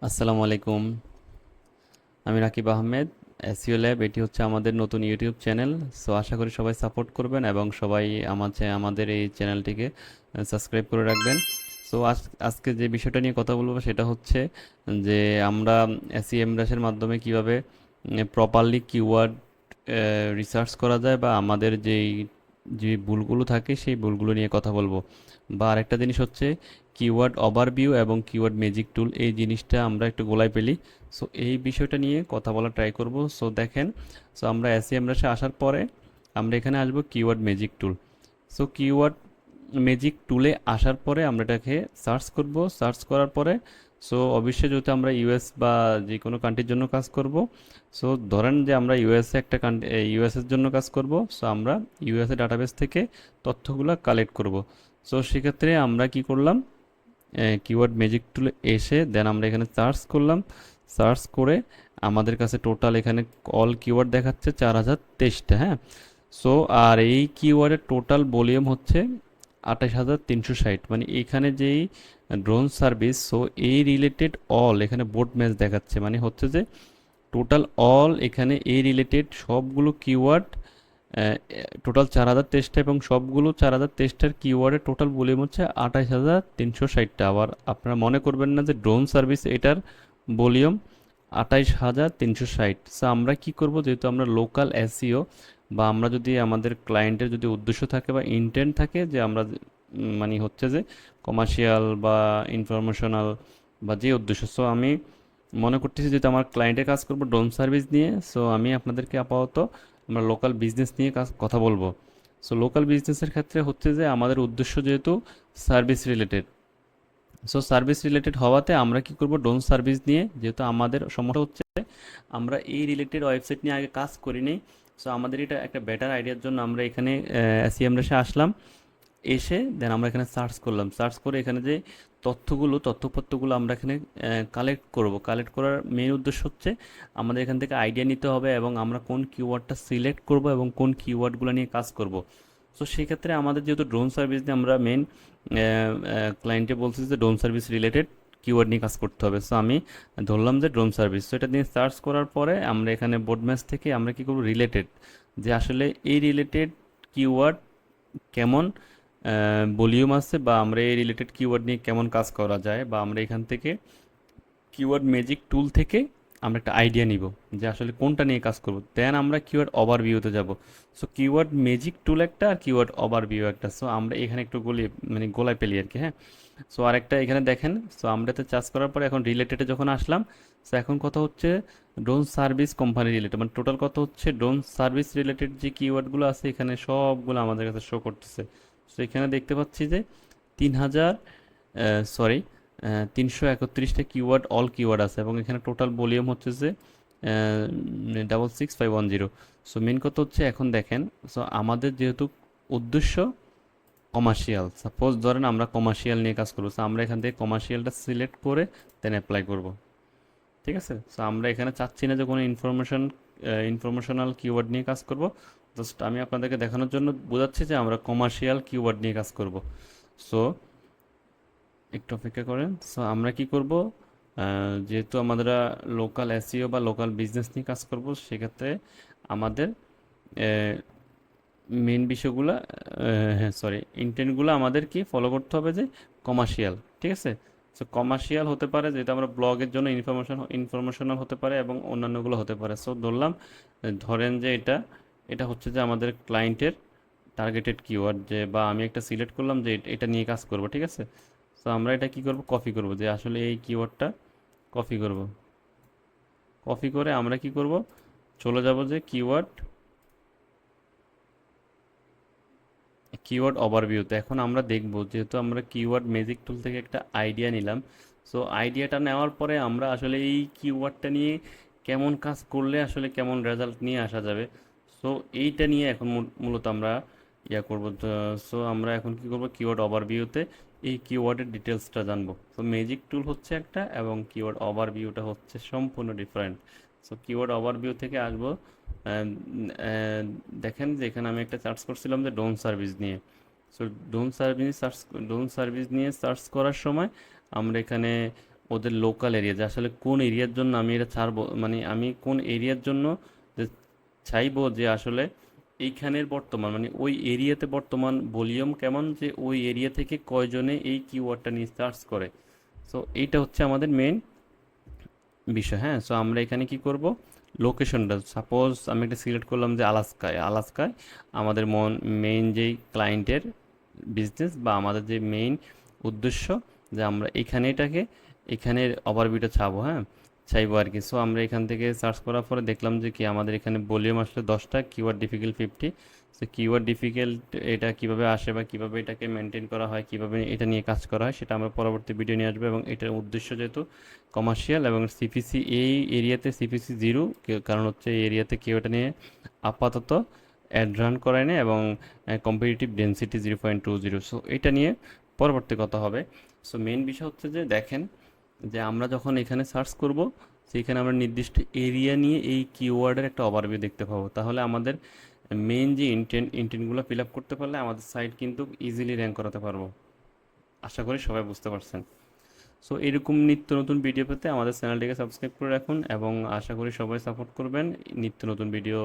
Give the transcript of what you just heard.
আসসালামু আলাইকুম। আমি রাকিব আহমেদ। এসইও ল্যাব এটি হচ্ছে আমাদের নতুন ইউটিউব চ্যানেল। সো আশা করি সবাই সাপোর্ট করবেন এবং সবাই আমাদের এই চ্যানেলটিকে সাবস্ক্রাইব করে রাখবেন। সো আজকে যে বিষয়টা নিয়ে কথা বলবো সেটা হচ্ছে যে আমরা এসইএমরাশের মাধ্যমে কিভাবে প্রপারলি কিওয়ার্ড রিসার্চ করা যায় বা আমাদের যে ভুলগুলো থাকে সেই ভুলগুলো নিয়ে কথা বলবো। বা আরেকটা জিনিস হচ্ছে কিওয়ার্ড ওভারভিউ এবং কিওয়ার্ড ম্যাজিক টুল, এই জিনিসটা আমরা একটু গোলায় ফেলি। সো এই বিষয়টা নিয়ে কথা বলা ট্রাই করব। সো দেখেন, সো আমরা এসইএমরাশে আসার পরে আমরা এখানে আসবো কিওয়ার্ড ম্যাজিক টুল। সো কিওয়ার্ড ম্যাজিক টুলে আসার পরে আমরা এটাকে সার্চ করব। সার্চ করার পরে সো অবশ্যই যেহেতু আমরা ইউএস বা যে কোনো কান্ট্রির জন্য কাজ করব, সো ধরেন যে আমরা ইউএসএ একটা ইউএসএর জন্য কাজ করব। সো আমরা ইউএসএ ডাটাবেস থেকে তথ্যগুলো কালেক্ট করব। সো সেক্ষেত্রে আমরা কি করলাম, কিওয়ার্ড ম্যাজিক টুলে এসে দেন আমরা এখানে সার্চ করলাম। সার্চ করে আমাদের কাছে টোটাল এখানে অল কিওয়ার্ড দেখাচ্ছে 4023টা। হ্যাঁ, সো আর এই কিওয়ার্ডের টোটাল ভলিউম হচ্ছে 28,360। মানে এখানে যেই ড্রোন সার্ভিস, সো এই রিলেটেড অল এখানে বোর্ড ম্যাচ দেখাচ্ছে, মানে হচ্ছে যে টোটাল অল এখানে এই রিলেটেড সবগুলো কিওয়ার্ড টোটাল 4023টা এবং সবগুলো 4023টার কিওয়ার্ডের টোটাল ভলিউম হচ্ছে 28,360টা। আবার আপনারা মনে করবেন না যে ড্রোন সার্ভিস এটার ভলিউম 28,360। সো আমরা কি করব, যেহেতু আমরা লোকাল এসইও বা আমরা যদি আমাদের ক্লায়েন্টের যদি উদ্দেশ্য থাকে বা ইন্টেন্ট থাকে যে আমরা মানে হচ্ছে যে কমার্শিয়াল বা ইনফরমেশনাল বা যে উদ্দেশ্য, সো আমি মনে করতেছি যেহেতু আমার ক্লায়েন্টের কাজ করব ড্রোন সার্ভিস নিয়ে, সো আমি আপনাদেরকে আপাতত আমরা লোকাল বিজনেস নিয়ে কথা বলবো। সো লোকাল বিজনেসের ক্ষেত্রে হচ্ছে যে আমাদের উদ্দেশ্য যেহেতু service related, so service related হওয়াতে আমরা কি করব, ড্রোন সার্ভিস নিয়ে, যেহেতু আমাদের সমস্যা হচ্ছে আমরা এই রিলেটেড ওয়েবসাইট নিয়ে আগে কাজ করিনি। সো আমাদের এটা একটা বেটার আইডিয়ার জন্য আমরা এখানে এসইএমরেসে আসলাম। এসে দেন আমরা এখানে সার্চ করলাম। সার্চ করে এখানে যে তথ্যপত্রগুলো আমরা এখানে কালেক্ট করব। কালেক্ট করার মেইন উদ্দেশ্য হচ্ছে আমাদের এখান থেকে আইডিয়া নিতে হবে এবং আমরা কোন কিওয়ার্ডটা সিলেক্ট করব এবং কোন কিওয়ার্ডগুলো নিয়ে কাজ করব। সো সেক্ষেত্রে আমাদের যেহেতু ড্রোন সার্ভিস নিয়ে আমরা মেইন ক্লায়েন্টে বলছি যে ড্রোন সার্ভিস রিলেটেড কিওয়ার্ড নিয়ে কাজ করতে হবে। সো আমি ধরলাম যে ড্রোন সার্ভিস। সো এটা নিয়ে সার্চ করার পরে আমরা এখানে বোর্ড ম্যাচ থেকে আমরা কি করব, রিলেটেড, যে আসলে এই রিলেটেড কিওয়ার্ড কেমন ভলিউম আছে বা আমরা এই রিলেটেড কিওয়ার্ড নিয়ে কেমন কাজ করা যায়, বা আমরা এখান থেকে কিওয়ার্ড ম্যাজিক টুল থেকে আমরা একটা আইডিয়া নিব যে আসলে কোনটা নিয়ে কাজ করব। দেন আমরা কিওয়ার্ড ওভারভিউতে যাব। সো কিওয়ার্ড ম্যাজিক টুল একটা আর কিওয়ার্ড ওভারভিউ একটা। সো আমরা এখানে একটু মানে গোলায় পেলি আর কি। হ্যাঁ, সো আরেকটা এখানে দেখেন। সো আমরা এতে চার্জ করার পরে এখন রিলেটেডে যখন আসলাম, সো এখন কথা হচ্ছে ড্রোন সার্ভিস কোম্পানি রিলেটেড, মানে টোটাল কথা হচ্ছে ড্রোন সার্ভিস রিলেটেড যে কিওয়ার্ডগুলো আছে এখানে সবগুলো আমাদের কাছে শো করতেছে। সো এখানে দেখতে পাচ্ছি যে 3,000 সরি 331টা কিওয়ার্ড অল কিওয়ার্ড আছে এবং এখানে টোটাল ভলিউম হচ্ছে যে 66510। সো মেন কথা হচ্ছে এখন দেখেন, সো আমাদের যেহেতু উদ্দেশ্য কমার্শিয়াল, সাপোজ ধরেন আমরা কমার্শিয়াল নিয়ে কাজ করবো, সো আমরা এখান থেকে কমার্শিয়ালটা সিলেক্ট করে দেন অ্যাপ্লাই করব। ঠিক আছে, সো আমরা এখানে চাচ্ছি না যে কোনো ইনফরমেশনাল কিওয়ার্ড নিয়ে কাজ করব। জাস্ট আমি আপনাদেরকে দেখানোর জন্য বোঝাচ্ছি যে আমরা কমার্শিয়াল কিওয়ার্ড নিয়ে কাজ করব। সো একটু অপেক্ষা করেন। সো আমরা কি করব, যেহেতু আমরা লোকাল এসইও বা লোকাল বিজনেস নিয়ে কাজ করব, সেক্ষেত্রে আমাদের মেন বিষয়গুলো, হ্যাঁ সরি, ইন্টেন্টগুলো আমাদের কি ফলো করতে হবে যে কমার্শিয়াল। ঠিক আছে, সো কমার্শিয়াল হতে পারে যেটা আমরা ব্লগের জন্য ইনফরমেশনাল হতে পারে এবং অন্যান্যগুলো হতে পারে। সো ধরলাম, ধরেন যে এটা এটা হচ্ছে যে আমাদের ক্লায়েন্টের টার্গেটেড কিওয়ার্ড, যে বা আমি একটা সিলেক্ট করলাম যে এটা নিয়ে কাজ করব। ঠিক আছে, সো আমরা এটা কি করব, কপি করব, যে আসলে এই কিওয়ার্ডটা কপি করব। কপি করে আমরা কি করব, চলে যাব যে কিওয়ার্ড ওভারভিউতে। এখন আমরা দেখব, যেহেতু আমরা কিওয়ার্ড ম্যাজিক টুল থেকে একটা আইডিয়া নিলাম, সো আইডিয়াটা নেওয়ার পরে আমরা আসলে এই কিওয়ার্ডটা নিয়ে কেমন কাজ করলে আসলে কেমন রেজাল্ট নিয়ে আসা যাবে, সো এইটা নিয়ে এখন মূলত আমরা ইয়া করব। সো আমরা এখন কি করব, কিওয়ার্ড ওভারভিউতে এই কিওয়ার্ডের ডিটেলসটা জানবো। সো ম্যাজিক টুল হচ্ছে একটা এবং কিওয়ার্ড ওভারভিউটা হচ্ছে সম্পূর্ণ ডিফারেন্ট। সো কিওয়ার্ড ওভারভিউ থেকে আসবো। আহ, আহ, দেখেন যে এখানে আমি একটা সার্চ করছিলাম যে ড্রোন সার্ভিস নিয়ে। সো ড্রোন সার্ভিস নিয়ে সার্চ করার সময় আমরা এখানে ওদের লোকাল এরিয়া, যে আসলে কোন এরিয়ার জন্য আমি এটা ছাড়বো, মানে আমি কোন এরিয়ার জন্য যে চাইবো, যে আসলে এইখানের বর্তমান মানে ওই এরিয়াতে বর্তমান ভলিউম কেমন, যে ওই এরিয়া থেকে কয়জনে এই কিওয়ার্ডটা নিয়ে সার্চ করে। সো এইটা হচ্ছে আমাদের মেইন বিষয়। হ্যাঁ, সো আমরা এখানে কি করব, লোকেশনটা সাপোজ আমি একটা সিলেক্ট করলাম যে আলাস্কায়, আলাস্কায় আমাদের মেইন যেই ক্লায়েন্টের বিজনেস বা আমাদের যে মেইন উদ্দেশ্য, যে আমরা এখানেটাকে এখানের ওভারভিউটা ছাবো, হ্যাঁ চাইবো আর কি। সো আমরা এখান থেকে সার্চ করার পরে দেখলাম যে কি আমাদের এখানে ভলিউম আসলে 10টা, keyword difficult 50। So keyword difficult এটা কিভাবে আসে বা কিভাবে এটাকে মেনটেন করা হয়, কিভাবে এটা নিয়ে কাজ করা হয়, সেটা আমরা পরবর্তী ভিডিও নিয়ে আসবো। এবং এটার উদ্দেশ্য যেহেতু কমার্শিয়াল এবং সিপিসি এই এরিয়াতে সিপিসি জিরো, কারণ হচ্ছে এই এরিয়াতে কেউ এটা নিয়ে আপাতত অ্যাড রান করায় না, এবং কম্পিটিটিভ ডেন্সিটি 0.20। সো এটা নিয়ে পরবর্তী কথা হবে। সো মেইন বিষয় হচ্ছে যে দেখেন, যে আমরা যখন এখানে সার্চ করব, সেখানে আমরা নির্দিষ্ট এরিয়া নিয়ে এই কিওয়ার্ডের একটা ওভারভিউ দেখতে পাবো। তাহলে আমাদের মেইন যে ইন্টেন্টগুলো ফিল আপ করতে পারলে আমাদের সাইট কিন্তু ইজিলি র্যাঙ্ক করাতে পারবো। আশা করি সবাই বুঝতে পারছেন। সো এরকম নিত্য নতুন ভিডিও পেতে আমাদের চ্যানেলটিকে সাবস্ক্রাইব করে রাখুন, এবং আশা করি সবাই সাপোর্ট করবেন নিত্য নতুন ভিডিও